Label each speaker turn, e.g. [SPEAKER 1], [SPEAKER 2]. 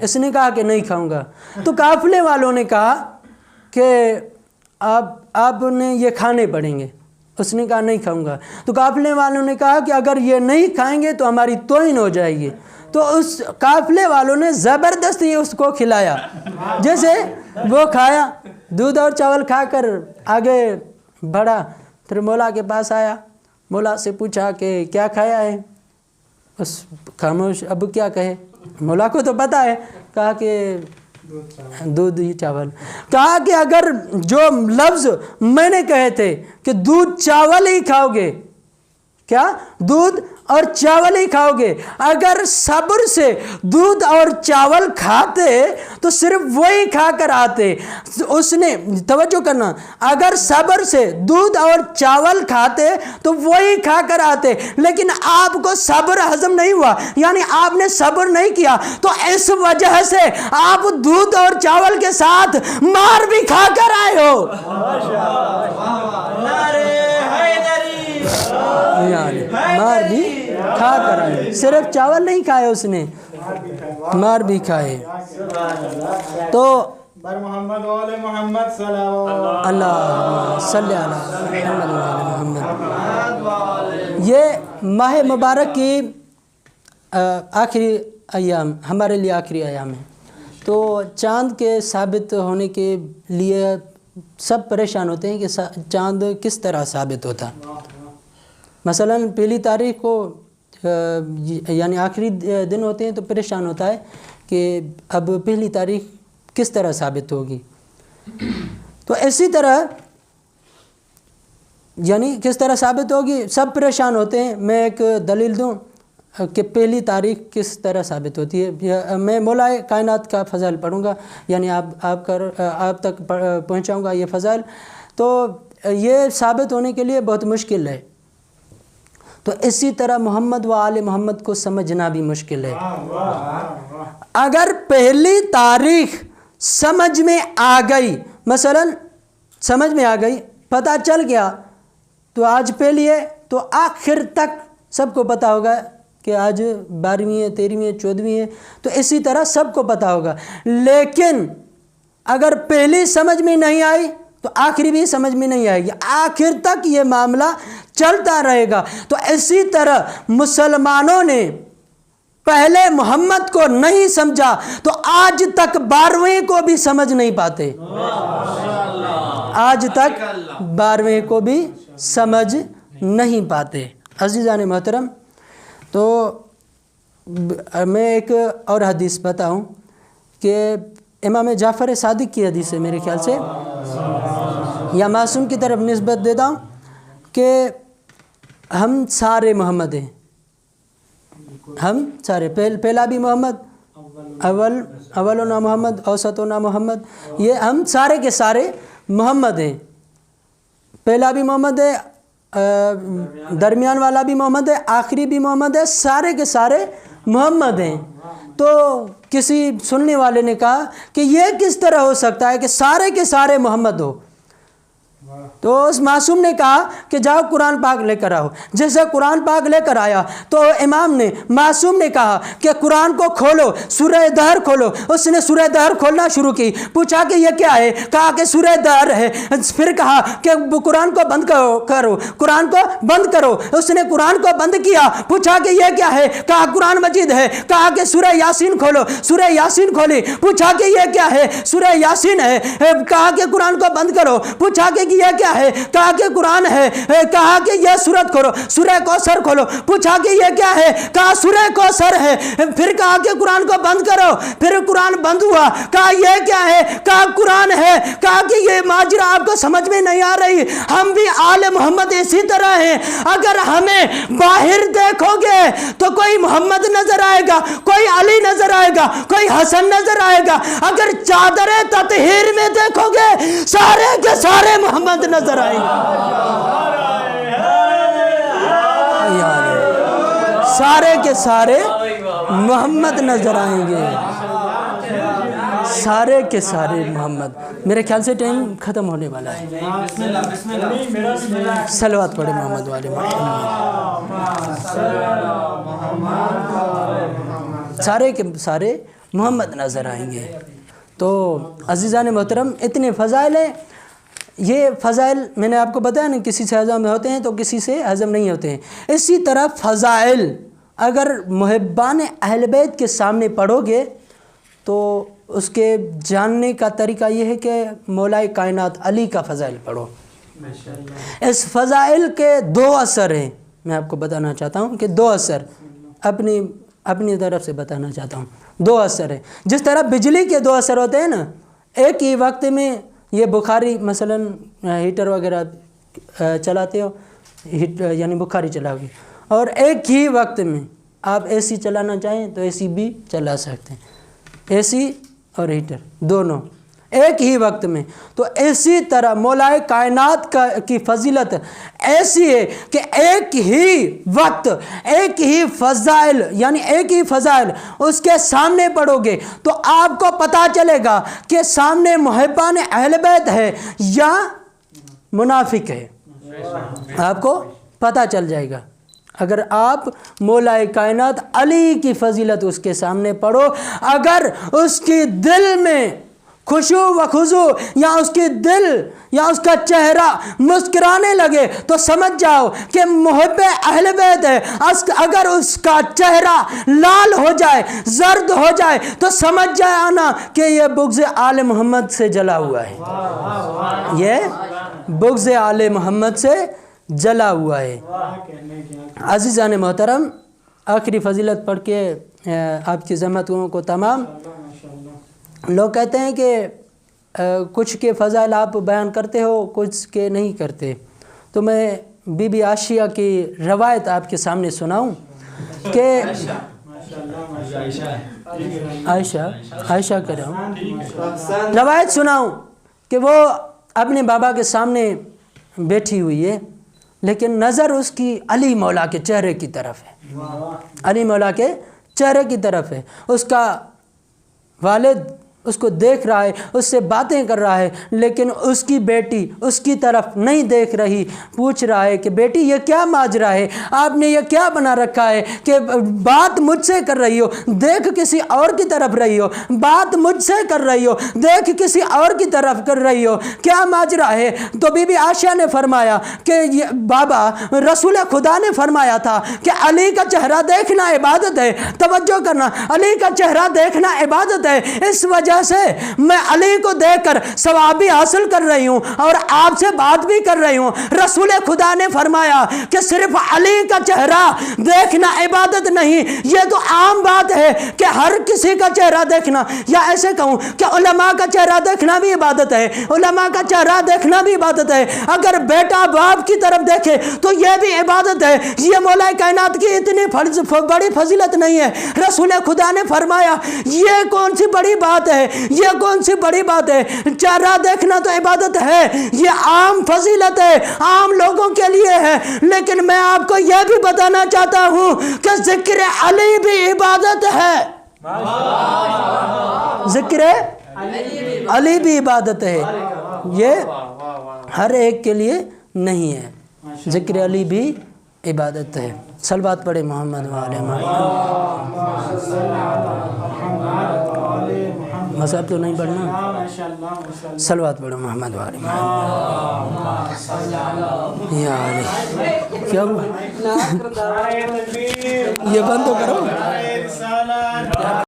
[SPEAKER 1] اس نے کہا کہ نہیں کھاؤں گا. تو قافلے والوں نے کہا کہ آپ نے یہ کھانے پڑیں گے. اس نے کہا نہیں کھاؤں گا. تو قافلے والوں نے کہا کہ اگر یہ نہیں کھائیں گے تو ہماری توہین ہو جائے گی. تو اس قافلے والوں نے زبردستی اس کو کھلایا. جیسے وہ کھایا, دودھ اور چاول کھا کر آگے بڑھا. پھر مولا کے پاس آیا, مولا سے پوچھا کہ کیا کھایا ہے. اس خاموش, اب کیا کہے, مولا کو تو پتہ ہے. کہا کہ دودھ ہی چاول. کہا کہ اگر جو لفظ میں نے کہے تھے کہ دودھ چاول ہی کھاؤ گے, کیا دودھ اور چاول ہی کھاؤ گے, اگر صبر سے دودھ اور چاول کھاتے تو صرف وہی کھا کر آتے. اس نے توجہ کرنا, اگر صبر سے دودھ اور چاول کھاتے تو وہی کھا کر آتے, لیکن آپ کو صبر ہضم نہیں ہوا, یعنی آپ نے صبر نہیں کیا, تو اس وجہ سے آپ دودھ اور چاول کے ساتھ مار بھی کھا کر آئے ہو. مار بھی کھا کر آئے, صرف چاول نہیں کھائے اس نے, مار بھی کھائے. تو
[SPEAKER 2] محمد وعلى محمد صلوات
[SPEAKER 1] اللہ صلی علی محمد وعلی محمد. یہ ماہ مبارک کی آخری ایام, ہمارے لیے آخری ایام ہے. تو چاند کے ثابت ہونے کے لیے سب پریشان ہوتے ہیں کہ چاند کس طرح ثابت ہوتا. مثلا پہلی تاریخ کو یعنی آخری دن ہوتے ہیں تو پریشان ہوتا ہے کہ اب پہلی تاریخ کس طرح ثابت ہوگی. تو اسی طرح یعنی کس طرح ثابت ہوگی, سب پریشان ہوتے ہیں. میں ایک دلیل دوں کہ پہلی تاریخ کس طرح ثابت ہوتی ہے. میں مولا کائنات کا فضائل پڑھوں گا, یعنی آپ تک پہنچاؤں گا یہ فضائل. تو یہ ثابت ہونے کے لیے بہت مشکل ہے. تو اسی طرح محمد و آل محمد کو سمجھنا بھی مشکل ہے. اگر پہلی تاریخ سمجھ میں آ گئی, مثلا سمجھ میں آ گئی, پتہ چل گیا تو آج پہلی ہے, تو آخر تک سب کو پتہ ہوگا کہ آج 12ویں ہے, 13ویں ہے, 14ویں ہے. تو اسی طرح سب کو پتہ ہوگا. لیکن اگر پہلی سمجھ میں نہیں آئی تو آخری بھی سمجھ میں نہیں آئے گی, آخر تک یہ معاملہ چلتا رہے گا. تو اسی طرح مسلمانوں نے پہلے محمد کو نہیں سمجھا تو آج تک 12ویں کو بھی سمجھ نہیں پاتے. آج تک 12ویں کو بھی سمجھ نہیں پاتے. عزیزان محترم, تو میں ایک اور حدیث بتاؤں کہ امام جعفر صادق کی حدیث ہے میرے خیال سے, یا معصوم کی طرف نسبت دیتا ہوں کہ ہم سارے محمد ہیں. ہم سارے, پہلا بھی محمد, اولنا محمد, اوسطنا محمد, یہ ہم سارے کے سارے محمد ہیں. پہلا بھی محمد ہے, درمیان والا بھی محمد ہے, آخری بھی محمد ہے, سارے کے سارے محمد ہیں. تو کسی سننے والے نے کہا کہ یہ کس طرح ہو سکتا ہے کہ سارے کے سارے محمد ہو. تو اس معصوم نے کہا کہ جاؤ قرآن پاک لے کر آؤ. جیسے قرآن پاک لے کر آیا تو امام نے, معصوم نے کہا کہ قرآن کو کھولو, سورہ دہر کھولو. اس نے سورہ دہر کھولنا شروع کی. پوچھا کہ یہ کیا ہے, کہا کہ سورہ دہر ہے. پھر کہا کہ قرآن کو بند کرو, قرآن کو بند کرو. اس نے قرآن کو بند کیا. پوچھا کہ یہ کیا ہے, کہا قرآن مجید ہے. کہا کہ سورہ یاسین کھولو, سورہ یاسین کھولی. پوچھا کہ یہ کیا ہے, سورہ یاسین ہے. کہا کہ قرآن کو بند کرو. پوچھا کہ یہ کیا ہے, کہا کہ قرآن ہے. کہا کہ یہ سورت کھولو, سورہ کوثر کھولو. پوچھا کہ یہ کیا ہے, کہا سورہ کوثر ہے. پھر کہا کہ قرآن کو بند کرو. پھر قرآن بند ہوا. کہا یہ کیا ہے, کہا قرآن ہے. کہا کہ یہ ماجرا آپ کو سمجھ میں نہیں آ رہی, ہم بھی آل محمد اسی طرح ہیں. اگر ہمیں باہر دیکھو گے تو کوئی محمد نظر آئے گا, کوئی علی نظر آئے گا, کوئی حسن نظر آئے گا. اگر چادر تطہیر میں دیکھو گے سارے کے سارے محمد نظر آئیں گے. سارے کے سارے محمد نظر آئیں گے, سارے کے سارے محمد. میرے خیال سے ٹائم ختم ہونے والا ہے. صلوات پڑھے محمد والے محمد. سارے کے سارے محمد نظر آئیں گے۔ تو عزیزان محترم اتنے فضائل ہیں، یہ فضائل میں نے آپ کو بتایا نا، کسی سے ہضم ہوتے ہیں تو کسی سے ہضم نہیں ہوتے ہیں۔ اسی طرح فضائل اگر محبان اہل بیت کے سامنے پڑھو گے تو اس کے جاننے کا طریقہ یہ ہے کہ مولا کائنات علی کا فضائل پڑھو۔ اس فضائل کے 2 اثر ہیں، میں آپ کو بتانا چاہتا ہوں کہ 2 اثر اپنی طرف سے بتانا چاہتا ہوں۔ 2 اثر ہیں، جس طرح بجلی کے 2 اثر ہوتے ہیں نا، ایک ہی وقت میں یہ بخاری مثلا ہیٹر وغیرہ چلاتے ہو، یعنی بخاری چلاؤ گے، اور ایک ہی وقت میں آپ اے سی چلانا چاہیں تو اے سی بھی چلا سکتے ہیں، اے سی اور ہیٹر دونوں ایک ہی وقت میں۔ تو اسی طرح مولا کائنات کی فضیلت ایسی ہے کہ ایک ہی وقت ایک ہی فضائل، یعنی ایک ہی فضائل اس کے سامنے پڑھو گے تو آپ کو پتہ چلے گا کہ سامنے محبان اہل بیت ہے یا منافق ہے، آپ کو پتہ چل جائے گا۔ اگر آپ مولا کائنات علی کی فضیلت اس کے سامنے پڑھو، اگر اس کی دل میں خشوع و خضوع یا اس کی دل یا اس کا چہرہ مسکرانے لگے تو سمجھ جاؤ کہ محب اہل بیت ہے۔ اگر اس کا چہرہ لال ہو جائے، زرد ہو جائے تو سمجھ جانا کہ یہ بغض آل محمد سے جلا ہوا ہے، یہ بغض آل محمد سے جلا ہوا ہے۔ عزیزان محترم، آخری فضیلت پڑھ کے آپ کی زحمتوں کو تمام۔ لوگ کہتے ہیں کہ کچھ کے فضائل آپ بیان کرتے ہو، کچھ کے نہیں کرتے، تو میں بی بی عائشہ کی روایت آپ کے سامنے سناؤں کہ عائشہ کر رہا ہوں، روایت سناؤں کہ وہ اپنے بابا کے سامنے بیٹھی ہوئی ہے، لیکن نظر اس کی علی مولا کے چہرے کی طرف ہے، علی مولا کے چہرے کی طرف ہے۔ اس کا والد اس کو دیکھ رہا ہے، اس سے باتیں کر رہا ہے، لیکن اس کی بیٹی اس کی طرف نہیں دیکھ رہی۔ پوچھ رہا ہے کہ بیٹی یہ کیا ماجرا ہے، آپ نے یہ کیا بنا رکھا ہے کہ بات مجھ سے کر رہی ہو، دیکھ کسی اور کی طرف رہی ہو، بات مجھ سے کر رہی ہو، دیکھ کسی اور کی طرف کر رہی ہو، کیا ماجرا ہے؟ تو بی بی عائشہ نے فرمایا کہ بابا، رسول خدا نے فرمایا تھا کہ علی کا چہرہ دیکھنا عبادت ہے، توجہ کرنا، علی کا چہرہ دیکھنا عبادت ہے، اس وجہ سے میں علی کو دیکھ کر ثواب بھی حاصل کر رہی ہوں اور آپ سے بات بھی کر رہی ہوں۔ رسول خدا نے فرمایا کہ صرف علی کا چہرہ دیکھنا عبادت نہیں، یہ تو عام بات ہے کہ ہر کسی کا چہرہ دیکھنا، یا ایسے کہوں کہ علماء کا چہرہ دیکھنا بھی عبادت ہے، علماء کا چہرہ دیکھنا بھی عبادت ہے۔ اگر بیٹا باپ کی طرف دیکھے تو یہ بھی عبادت ہے۔ یہ مولا کائنات کی اتنی بڑی فضیلت نہیں ہے۔ رسول خدا نے فرمایا یہ کون سی بڑی بات ہے، یہ کون سی بڑی بات ہے، چہرہ دیکھنا تو عبادت ہے، یہ عام فضیلت ہے، عام لوگوں کے لیے ہے، لیکن میں آپ کو یہ بھی بتانا چاہتا ہوں کہ ذکر علی بھی عبادت ہے، ذکر علی بھی عبادت ہے، یہ ہر ایک کے لیے نہیں ہے، ذکر علی بھی عبادت ہے۔ صلوات پڑھے محمد وعلی محمد۔ مذہب تو نہیں پڑھنا، صلوات پڑھو محمد وعلی محمد۔ یا علی، کیا ہوا؟ یہ بند تو کرو۔